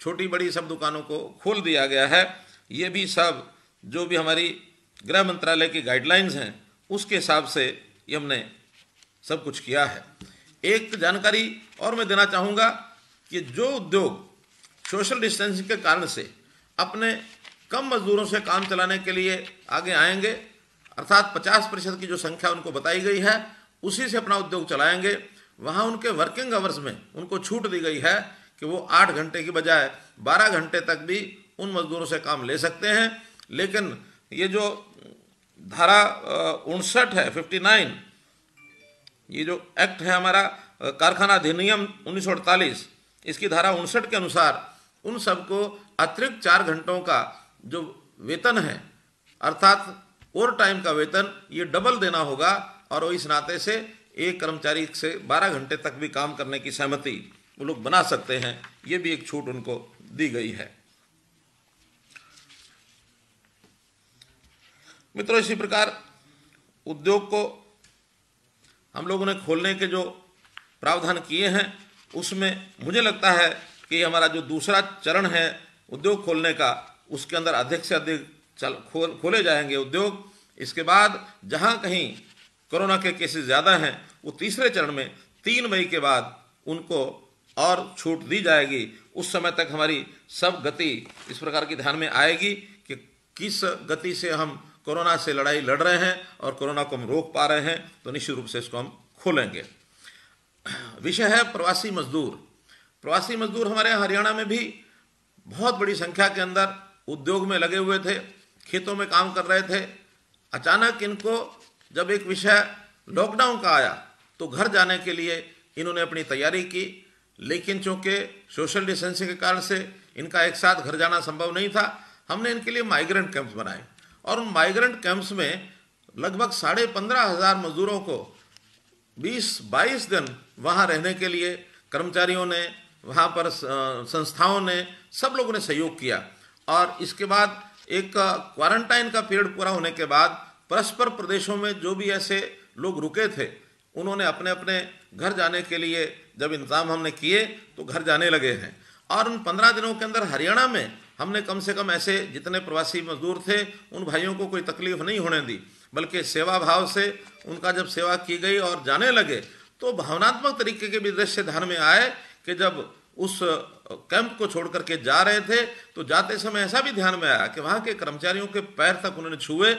छोटी बड़ी सब दुकानों को खोल दिया गया है। ये भी सब जो भी हमारी गृह मंत्रालय की गाइडलाइंस हैं उसके हिसाब से ये हमने सब कुछ किया है। एक जानकारी और मैं देना चाहूँगा कि जो उद्योग सोशल डिस्टेंसिंग के कारण से अपने कम मजदूरों से काम चलाने के लिए आगे आएंगे, अर्थात 50% की जो संख्या उनको बताई गई है उसी से अपना उद्योग चलाएंगे, वहाँ उनके वर्किंग आवर्स में उनको छूट दी गई है कि वो 8 घंटे की बजाय 12 घंटे तक भी उन मजदूरों से काम ले सकते हैं। लेकिन ये जो धारा 59 है, 59, ये जो एक्ट है हमारा कारखाना अधिनियम 1948, इसकी धारा 59 के अनुसार उन सबको अतिरिक्त 4 घंटों का जो वेतन है, अर्थात ओवर टाइम का वेतन, ये डबल देना होगा और इस नाते से एक कर्मचारी से 12 घंटे तक भी काम करने की सहमति वो लोग बना सकते हैं। ये भी एक छूट उनको दी गई है। मित्रों, इसी प्रकार उद्योग को हम लोगों ने खोलने के जो प्रावधान किए हैं उसमें मुझे लगता है कि हमारा जो दूसरा चरण है उद्योग खोलने का, उसके अंदर अधिक से अधिक खोले जाएंगे उद्योग। इसके बाद जहां कहीं कोरोना के केसेस ज़्यादा हैं वो तीसरे चरण में 3 मई के बाद उनको और छूट दी जाएगी। उस समय तक हमारी सब गति इस प्रकार की ध्यान में आएगी कि किस गति से हम कोरोना से लड़ाई लड़ रहे हैं और कोरोना को हम रोक पा रहे हैं, तो निश्चित रूप से इसको हम खोलेंगे। विषय है प्रवासी मजदूर। प्रवासी मजदूर हमारे हरियाणा में भी बहुत बड़ी संख्या के अंदर उद्योग में लगे हुए थे, खेतों में काम कर रहे थे। अचानक इनको जब एक विषय लॉकडाउन का आया तो घर जाने के लिए इन्होंने अपनी तैयारी की, लेकिन चूंकि सोशल डिस्टेंसिंग के कारण से इनका एक साथ घर जाना संभव नहीं था। हमने इनके लिए माइग्रेंट कैंप्स बनाए और उन कैंप्स में लगभग 15,500 मजदूरों को 20-22 दिन वहाँ रहने के लिए कर्मचारियों ने, वहाँ पर संस्थाओं ने, सब लोगों ने सहयोग किया। और इसके बाद एक क्वारंटाइन का पीरियड पूरा होने के बाद परस्पर प्रदेशों में जो भी ऐसे लोग रुके थे उन्होंने अपने अपने घर जाने के लिए जब इंतजाम हमने किए तो घर जाने लगे हैं। और उन 15 दिनों के अंदर हरियाणा में हमने कम से कम ऐसे जितने प्रवासी मजदूर थे उन भाइयों को कोई तकलीफ नहीं होने दी, बल्कि सेवा भाव से उनका जब सेवा की गई और जाने लगे तो भावनात्मक तरीके के भी दृश्य ध्यान में आए कि जब उस कैंप को छोड़ करके जा रहे थे तो जाते समय ऐसा भी ध्यान में आया कि वहाँ के कर्मचारियों के पैर तक उन्होंने छुए।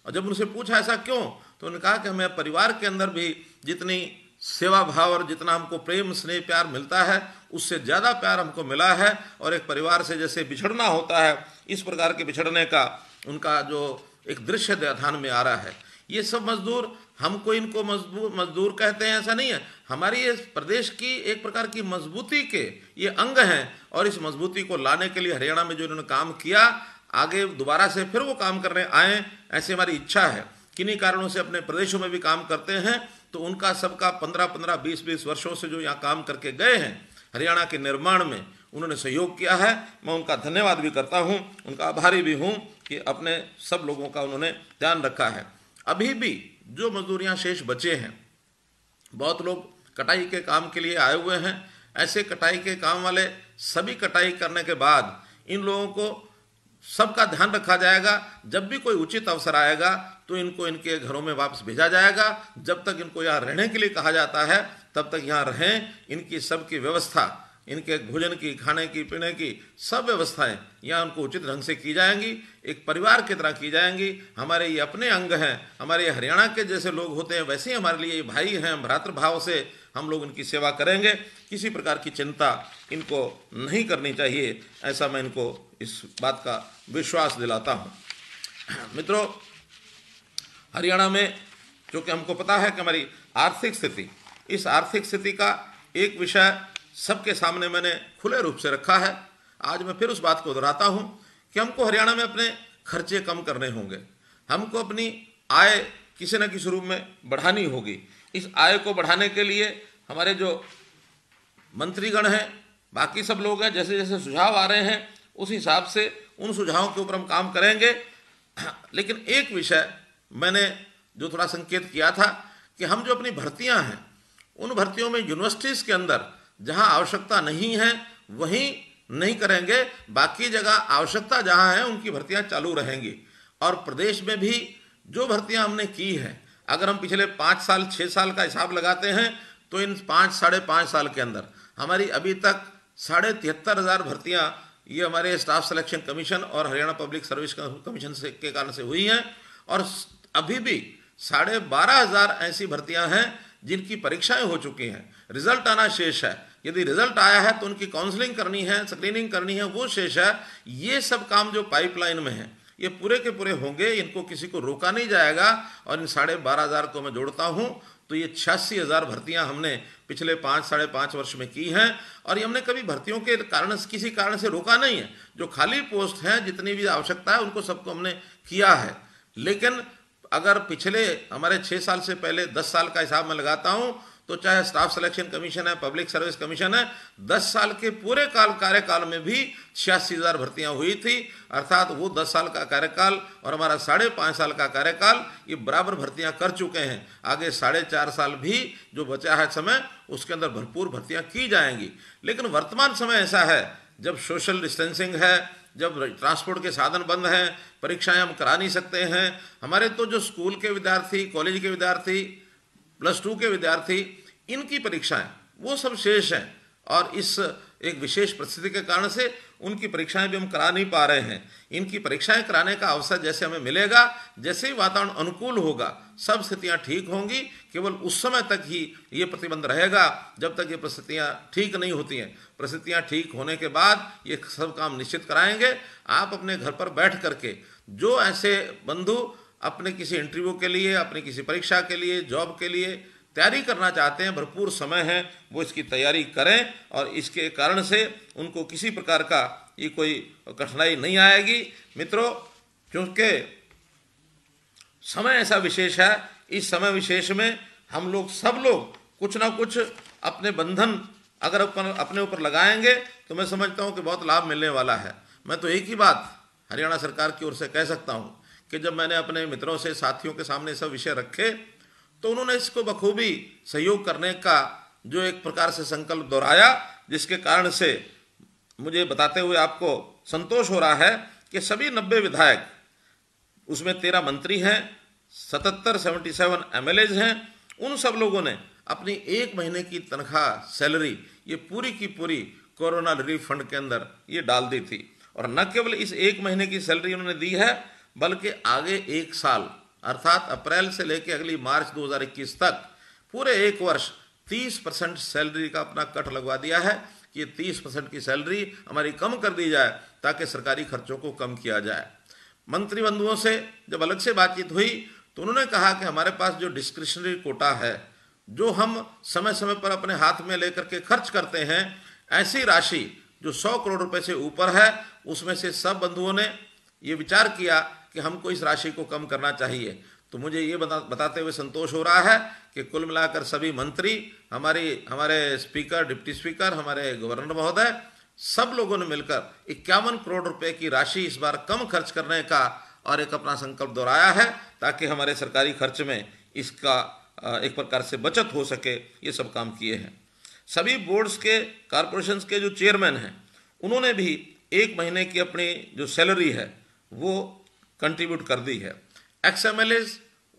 और जब उनसे पूछा ऐसा क्यों, तो उन्होंने कहा कि हमें परिवार के अंदर भी जितनी सेवा भाव और जितना हमको प्रेम स्नेह प्यार मिलता है उससे ज़्यादा प्यार हमको मिला है, और एक परिवार से जैसे बिछड़ना होता है इस प्रकार के बिछड़ने का उनका जो एक दृश्य ध्यान में आ रहा है। ये सब मजदूर, हमको इनको मजदूर कहते हैं ऐसा नहीं है, हमारी इस प्रदेश की एक प्रकार की मजबूती के ये अंग हैं। और इस मजबूती को लाने के लिए हरियाणा में जो इन्होंने काम किया, आगे दोबारा से फिर वो काम करने आए, ऐसी हमारी इच्छा है। किन्हीं कारणों से अपने प्रदेशों में भी काम करते हैं तो उनका सबका 15-15, 20-20 वर्षों से जो यहाँ काम करके गए हैं हरियाणा के निर्माण में, उन्होंने सहयोग किया है। मैं उनका धन्यवाद भी करता हूँ, उनका आभारी भी हूँ कि अपने सब लोगों का उन्होंने ध्यान रखा है। अभी भी जो मजदूर यहाँ शेष बचे हैं, बहुत लोग कटाई के काम के लिए आए हुए हैं। ऐसे कटाई के काम वाले सभी कटाई करने के बाद इन लोगों को सबका ध्यान रखा जाएगा। जब भी कोई उचित अवसर आएगा तो इनको इनके घरों में वापस भेजा जाएगा। जब तक इनको यहाँ रहने के लिए कहा जाता है तब तक यहाँ रहें। इनकी सबकी व्यवस्था, इनके भोजन की, खाने की, पीने की सब व्यवस्थाएं यहाँ उनको उचित ढंग से की जाएंगी, एक परिवार की तरह की जाएंगी। हमारे ये अपने अंग हैं, हमारे हरियाणा के जैसे लोग होते हैं वैसे ही हमारे लिए ये भाई हैं। भ्रातृभाव से हम लोग उनकी सेवा करेंगे, किसी प्रकार की चिंता इनको नहीं करनी चाहिए, ऐसा मैं इनको इस बात का विश्वास दिलाता हूँ। मित्रों, हरियाणा में चूँकि हमको पता है कि हमारी आर्थिक स्थिति, इस आर्थिक स्थिति का एक विषय सबके सामने मैंने खुले रूप से रखा है। आज मैं फिर उस बात को दोहराता हूँ कि हमको हरियाणा में अपने खर्चे कम करने होंगे, हमको अपनी आय किसी न किसी रूप में बढ़ानी होगी। इस आय को बढ़ाने के लिए हमारे जो मंत्रीगण हैं, बाकी सब लोग हैं, जैसे जैसे सुझाव आ रहे हैं उस हिसाब से उन सुझावों के ऊपर हम काम करेंगे। लेकिन एक विषय मैंने जो थोड़ा संकेत किया था कि हम जो अपनी भर्तियां हैं उन भर्तियों में यूनिवर्सिटीज़ के अंदर जहां आवश्यकता नहीं है वहीं नहीं करेंगे, बाकी जगह आवश्यकता जहां है उनकी भर्तियां चालू रहेंगी। और प्रदेश में भी जो भर्तियां हमने की हैं, अगर हम पिछले 5 साल 6 साल का हिसाब लगाते हैं तो इन 5 साढ़े 5 साल के अंदर हमारी अभी तक 73,500 भर्तियां ये हमारे स्टाफ सिलेक्शन कमीशन और हरियाणा पब्लिक सर्विस कमीशन से के कारण से हुई हैं। और अभी भी 12,500 ऐसी भर्तियां हैं जिनकी परीक्षाएं हो चुकी हैं, रिजल्ट आना शेष है। यदि रिजल्ट आया है तो उनकी काउंसलिंग करनी है, स्क्रीनिंग करनी है, वो शेष है। ये सब काम जो पाइपलाइन में है ये पूरे के पूरे होंगे, इनको किसी को रोका नहीं जाएगा। और इन 12,500 को मैं जोड़ता हूं तो ये 86,000 भर्तियां हमने पिछले 5 साढ़े 5 वर्ष में की हैं। और ये हमने कभी भर्तियों के कारण किसी कारण से रोका नहीं है। जो खाली पोस्ट हैं, जितनी भी आवश्यकता है, उनको सबको हमने किया है। लेकिन अगर पिछले हमारे 6 साल से पहले 10 साल का हिसाब मैं लगाता हूं तो चाहे स्टाफ सिलेक्शन कमीशन है, पब्लिक सर्विस कमीशन है, 10 साल के पूरे कार्यकाल में भी 86,000 भर्तियां हुई थी। अर्थात वो 10 साल का कार्यकाल और हमारा 5.5 साल का कार्यकाल ये बराबर भर्तियां कर चुके हैं। आगे 4.5 साल भी जो बचा है समय, उसके अंदर भरपूर भर्तियां की जाएंगी। लेकिन वर्तमान समय ऐसा है जब सोशल डिस्टेंसिंग है, जब ट्रांसपोर्ट के साधन बंद हैं, परीक्षाएं हम करा नहीं सकते हैं। हमारे तो जो स्कूल के विद्यार्थी, कॉलेज के विद्यार्थी, +2 के विद्यार्थी, इनकी परीक्षाएं वो सब शेष हैं। और इस एक विशेष परिस्थिति के कारण से उनकी परीक्षाएं भी हम करा नहीं पा रहे हैं। इनकी परीक्षाएं कराने का अवसर जैसे हमें मिलेगा, जैसे ही वातावरण अनुकूल होगा, सब स्थितियां ठीक होंगी। केवल उस समय तक ही ये प्रतिबंध रहेगा जब तक ये परिस्थितियां ठीक नहीं होती हैं। परिस्थितियां ठीक होने के बाद ये सब काम निश्चित कराएंगे। आप अपने घर पर बैठ करके जो ऐसे बंधु अपने किसी इंटरव्यू के लिए, अपनी किसी परीक्षा के लिए, जॉब के लिए तैयारी करना चाहते हैं, भरपूर समय है, वो इसकी तैयारी करें। और इसके कारण से उनको किसी प्रकार का ये कोई कठिनाई नहीं आएगी। मित्रों, क्योंकि समय ऐसा विशेष है, इस समय विशेष में हम लोग सब लोग कुछ ना कुछ अपने बंधन अगर अपने ऊपर लगाएंगे तो मैं समझता हूँ कि बहुत लाभ मिलने वाला है। मैं तो एक ही बात हरियाणा सरकार की ओर से कह सकता हूँ कि जब मैंने अपने मित्रों से, साथियों के सामने सब विषय रखे तो उन्होंने इसको बखूबी सहयोग करने का जो एक प्रकार से संकल्प दोहराया, जिसके कारण से मुझे बताते हुए आपको संतोष हो रहा है कि सभी 90 विधायक, उसमें 13 मंत्री हैं, 77 MLAs हैं, उन सब लोगों ने अपनी 1 महीने की तनख्वाह, सैलरी ये पूरी की पूरी कोरोना रिलीफ फंड के अंदर ये डाल दी थी। और न केवल इस 1 महीने की सैलरी उन्होंने दी है, बल्कि आगे 1 साल अर्थात अप्रैल से लेकर अगली मार्च 2021 तक पूरे 1 वर्ष 30% सैलरी का अपना कट लगवा दिया है कि ये 30% की सैलरी हमारी कम कर दी जाए ताकि सरकारी खर्चों को कम किया जाए। मंत्री बंधुओं से जब अलग से बातचीत हुई तो उन्होंने कहा कि हमारे पास जो डिस्क्रिशनरी कोटा है, जो हम समय समय पर अपने हाथ में लेकर के खर्च करते हैं, ऐसी राशि जो 100 करोड़ रुपए से ऊपर है, उसमें से सब बंधुओं ने ये विचार किया कि हमको इस राशि को कम करना चाहिए। तो मुझे ये बताते हुए संतोष हो रहा है कि कुल मिलाकर सभी मंत्री, हमारे स्पीकर, डिप्टी स्पीकर, हमारे गवर्नर महोदय, सब लोगों ने मिलकर 51 करोड़ रुपए की राशि इस बार कम खर्च करने का और एक अपना संकल्प दोहराया है ताकि हमारे सरकारी खर्च में इसका एक प्रकार से बचत हो सके। ये सब काम किए हैं। सभी बोर्ड्स के, कॉरपोरेशंस के जो चेयरमैन हैं, उन्होंने भी 1 महीने की अपनी जो सैलरी है वो कंट्रीब्यूट कर दी है। XMLAs,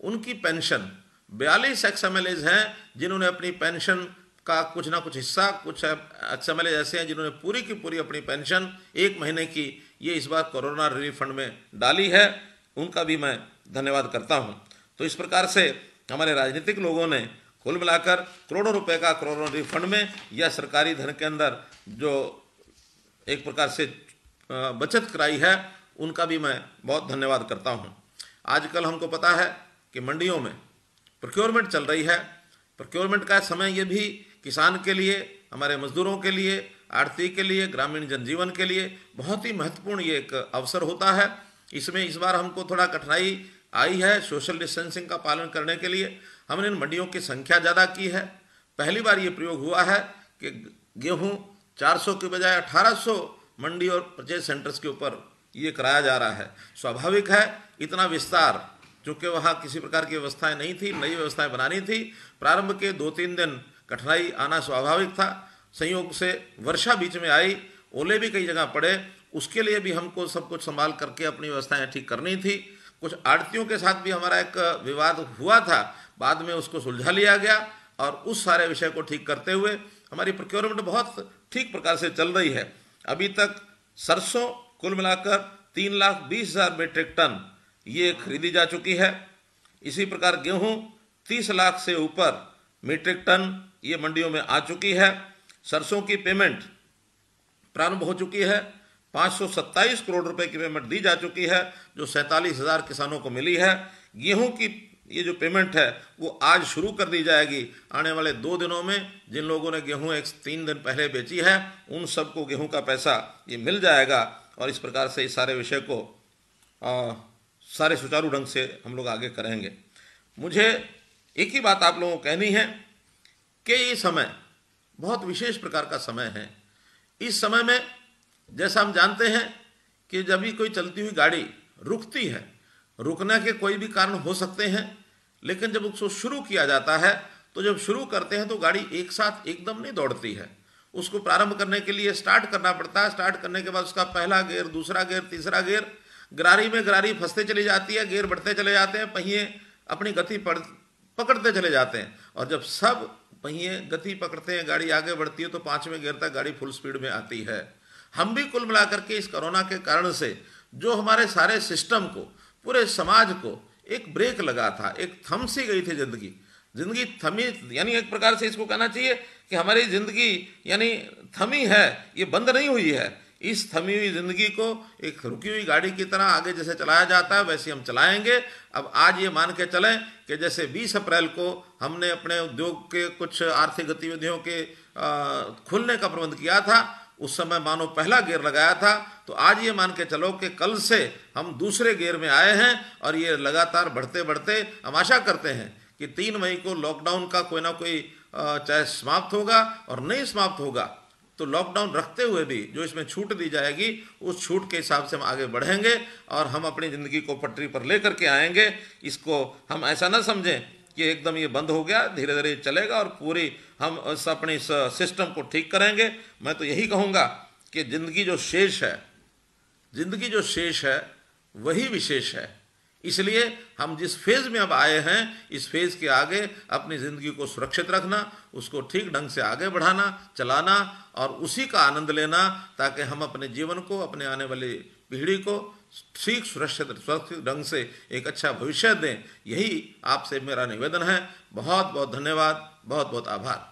उनकी पेंशन 42 XMLAs हैं जिन्होंने अपनी पेंशन का कुछ ना कुछ हिस्सा, कुछ XMLAs ऐसे हैं जिन्होंने पूरी की पूरी अपनी पेंशन 1 महीने की ये इस बार कोरोना रिलीफ फंड में डाली है। उनका भी मैं धन्यवाद करता हूं। तो इस प्रकार से हमारे राजनीतिक लोगों ने कुल मिलाकर करोड़ों रुपए का कोरोना रिलीफ फंड में या सरकारी धन के अंदर जो एक प्रकार से बचत कराई है, उनका भी मैं बहुत धन्यवाद करता हूं। आजकल हमको पता है कि मंडियों में प्रोक्योरमेंट चल रही है। प्रोक्योरमेंट का समय ये भी किसान के लिए, हमारे मजदूरों के लिए, आढ़ती के लिए, ग्रामीण जनजीवन के लिए बहुत ही महत्वपूर्ण ये एक अवसर होता है। इसमें इस बार हमको थोड़ा कठिनाई आई है सोशल डिस्टेंसिंग का पालन करने के लिए। हमने इन मंडियों की संख्या ज़्यादा की है। पहली बार ये प्रयोग हुआ है कि गेहूँ 400 के बजाय 1800 मंडी और परचेज सेंटर्स के ऊपर ये कराया जा रहा है। स्वाभाविक है, इतना विस्तार, चूँकि वहाँ किसी प्रकार की व्यवस्थाएं नहीं थी, नई व्यवस्थाएं बनानी थी। प्रारंभ के 2-3 दिन कठिनाई आना स्वाभाविक था। संयोग से वर्षा बीच में आई ओले भी कई जगह पड़े, उसके लिए भी हमको सब कुछ संभाल करके अपनी व्यवस्थाएं ठीक करनी थी। कुछ आड़तियों के साथ भी हमारा एक विवाद हुआ था, बाद में उसको सुलझा लिया गया और उस सारे विषय को ठीक करते हुए हमारी प्रोक्योरमेंट बहुत ठीक प्रकार से चल रही है। अभी तक सरसों कुल मिलाकर 3,20,000 मीट्रिक टन ये खरीदी जा चुकी है। इसी प्रकार गेहूं 30 लाख से ऊपर मीट्रिक टन ये मंडियों में आ चुकी है। सरसों की पेमेंट प्रारंभ हो चुकी है, 527 करोड़ रुपए की पेमेंट दी जा चुकी है, जो 47,000 किसानों को मिली है। गेहूं की ये जो पेमेंट है वो आज शुरू कर दी जाएगी। आने वाले 2 दिनों में जिन लोगों ने गेहूं 3 दिन पहले बेची है, उन सबको गेहूं का पैसा ये मिल जाएगा और इस प्रकार से इस सारे विषय को सारे सुचारू ढंग से हम लोग आगे करेंगे। मुझे एक ही बात आप लोगों को कहनी है कि ये समय बहुत विशेष प्रकार का समय है। इस समय में जैसा हम जानते हैं कि जब भी कोई चलती हुई गाड़ी रुकती है, रुकने के कोई भी कारण हो सकते हैं, लेकिन जब उसको शुरू किया जाता है तो जब शुरू करते हैं तो गाड़ी एक साथ एकदम नहीं दौड़ती है। उसको प्रारंभ करने के लिए स्टार्ट करना पड़ता है। स्टार्ट करने के बाद उसका पहला गियर, दूसरा गियर, तीसरा गियर, गरारी में गरारी फंसते चली जाती है, गियर बढ़ते चले जाते हैं, पहिए अपनी गति पकड़ते चले जाते हैं और जब सब पहिए गति पकड़ते हैं, गाड़ी आगे बढ़ती है तो 5वें गियर तक गाड़ी फुल स्पीड में आती है। हम भी कुल मिलाकर के इस कोरोना के कारण से जो हमारे सारे सिस्टम को, पूरे समाज को एक ब्रेक लगा था, एक थम सी गई थी जिंदगी थमी, यानी एक प्रकार से इसको कहना चाहिए कि हमारी जिंदगी यानी थमी है, ये बंद नहीं हुई है। इस थमी हुई जिंदगी को एक रुकी हुई गाड़ी की तरह आगे जैसे चलाया जाता है वैसे हम चलाएंगे। अब आज ये मान के चलें कि जैसे 20 अप्रैल को हमने अपने उद्योग के कुछ आर्थिक गतिविधियों के खुलने का प्रबंध किया था, उस समय मानो पहला गियर लगाया था, तो आज ये मान के चलो कि कल से हम दूसरे गियर में आए हैं और ये लगातार बढ़ते बढ़ते हम आशा करते हैं कि 3 मई को लॉकडाउन का कोई ना कोई चाहे समाप्त होगा और नहीं समाप्त होगा तो लॉकडाउन रखते हुए भी जो इसमें छूट दी जाएगी उस छूट के हिसाब से हम आगे बढ़ेंगे और हम अपनी ज़िंदगी को पटरी पर लेकर के आएंगे। इसको हम ऐसा ना समझें कि एकदम ये बंद हो गया, धीरे धीरे चलेगा और पूरी हम अपने इस सिस्टम को ठीक करेंगे। मैं तो यही कहूँगा कि ज़िंदगी जो शेष है वही विशेष है। इसलिए हम जिस फेज़ में अब आए हैं, इस फेज़ के आगे अपनी ज़िंदगी को सुरक्षित रखना, उसको ठीक ढंग से आगे बढ़ाना, चलाना और उसी का आनंद लेना, ताकि हम अपने जीवन को, अपने आने वाली पीढ़ी को ठीक सुरक्षित ढंग से एक अच्छा भविष्य दें। यही आपसे मेरा निवेदन है। बहुत बहुत धन्यवाद, बहुत बहुत आभार।